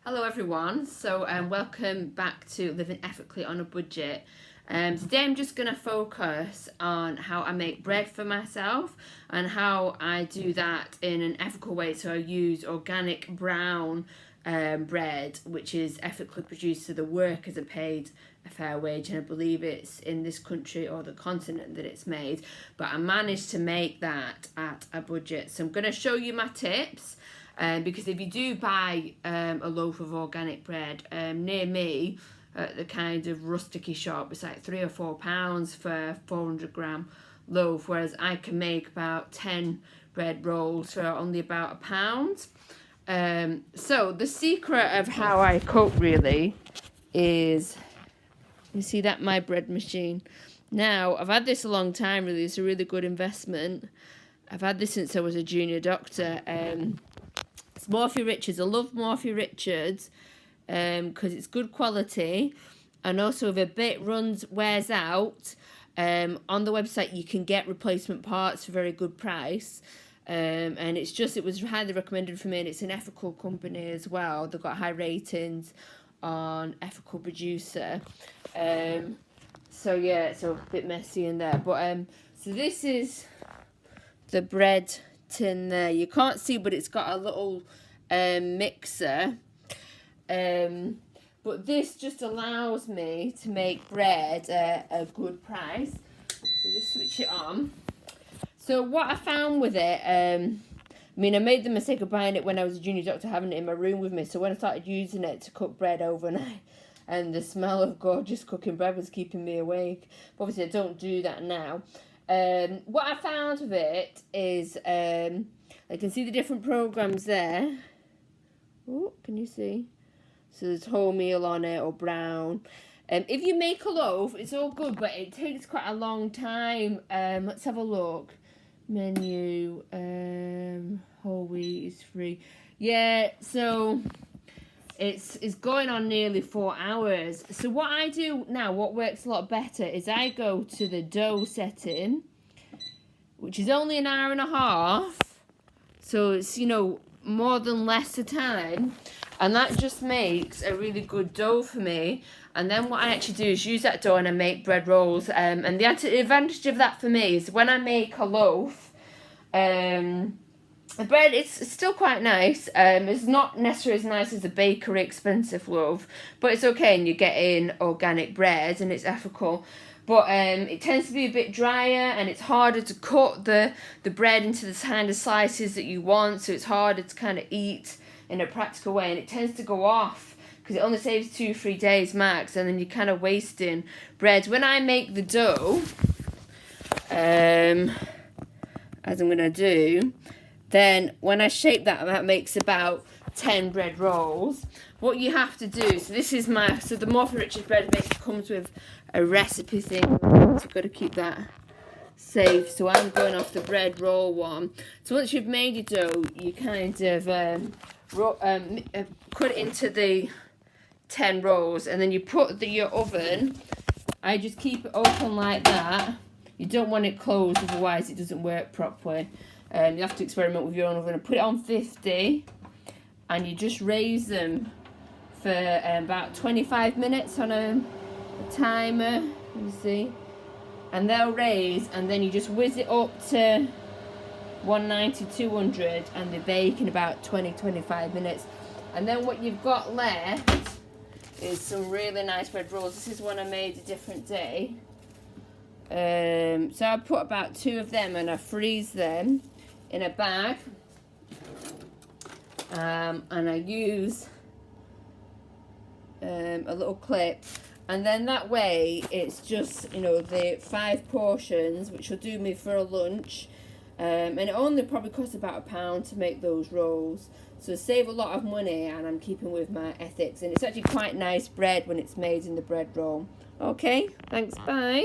Hello everyone, so welcome back to Living Ethically on a Budget. Today I'm just going to focus on how I make bread for myself and how I do that in an ethical way. So I use organic brown bread, which is ethically produced, so the workers are paid a fair wage, and I believe it's in this country or the continent that it's made, but I managed to make that at a budget. So I'm going to show you my tips. Because if you do buy a loaf of organic bread near me at the kind of rusticy shop, it's like £3 or £4 for a 400-gram loaf, whereas I can make about 10 bread rolls for only about £1. So the secret of how I cook really is, you see that, my bread machine. Now, I've had this a long time really, it's a really good investment. I've had this since I was a junior doctor. It's Morphy Richards. I love Morphy Richards because it's good quality, and also if a bit wears out, on the website you can get replacement parts for a very good price, and it was highly recommended for me, and it's an ethical company as well. They've got high ratings on Ethical Producer. So yeah, it's a bit messy in there, but so this is the bread tin there. You can't see, but it's got a little mixer, but this just allows me to make bread at a good price. So just switch it on. So what I found with it, I made the mistake of buying it when I was a junior doctor, having it in my room with me. So when I started using it to cook bread overnight, and the smell of gorgeous cooking bread was keeping me awake. But obviously I don't do that now. What I found with it is, I can see the different programs there. Oh, can you see? So there's wholemeal on it, or brown. If you make a loaf, it's all good, but it takes quite a long time. Let's have a look. Menu, whole wheat is free. Yeah, so it's going on nearly 4 hours. So what I do now, what works a lot better, is I go to the dough setting, which is only an hour and a half. So it's, more than less the time. And that just makes a really good dough for me. And then what I actually do is use that dough and I make bread rolls. And the advantage of that for me is when I make a loaf, the bread, it's still quite nice. It's not necessarily as nice as a bakery expensive loaf, but it's okay, and you're getting organic bread and it's ethical. But it tends to be a bit drier, and it's harder to cut the bread into the kind of slices that you want, so it's harder to kind of eat in a practical way, and it tends to go off because it only saves 2-3 days max, and then you're kind of wasting bread. When I make the dough, as I'm going to do, then when I shape that makes about 10 bread rolls. What you have to do, so the Morphy Richards bread mix comes with a recipe thing, so I've got to keep that safe. So I'm going off the bread roll one. So once you've made your dough, you kind of cut it into the 10 rolls, and then you put your oven. I just keep it open like that. You don't want it closed, otherwise it doesn't work properly. You have to experiment with your own oven. And put it on 50, and you just raise them for about 25 minutes on a timer, you see, and they'll raise, and then you just whiz it up to 190, 200, and they bake in about 20-25 minutes. And then what you've got left is some really nice bread rolls. This is one I made a different day. So I put about 2 of them, and I freeze them in a bag, and I use a little clip, and then that way it's just the 5 portions, which will do me for a lunch, and it only probably costs about £1 to make those rolls, so save a lot of money, and I'm keeping with my ethics, and it's actually quite nice bread when it's made in the bread roll. Okay, thanks, bye.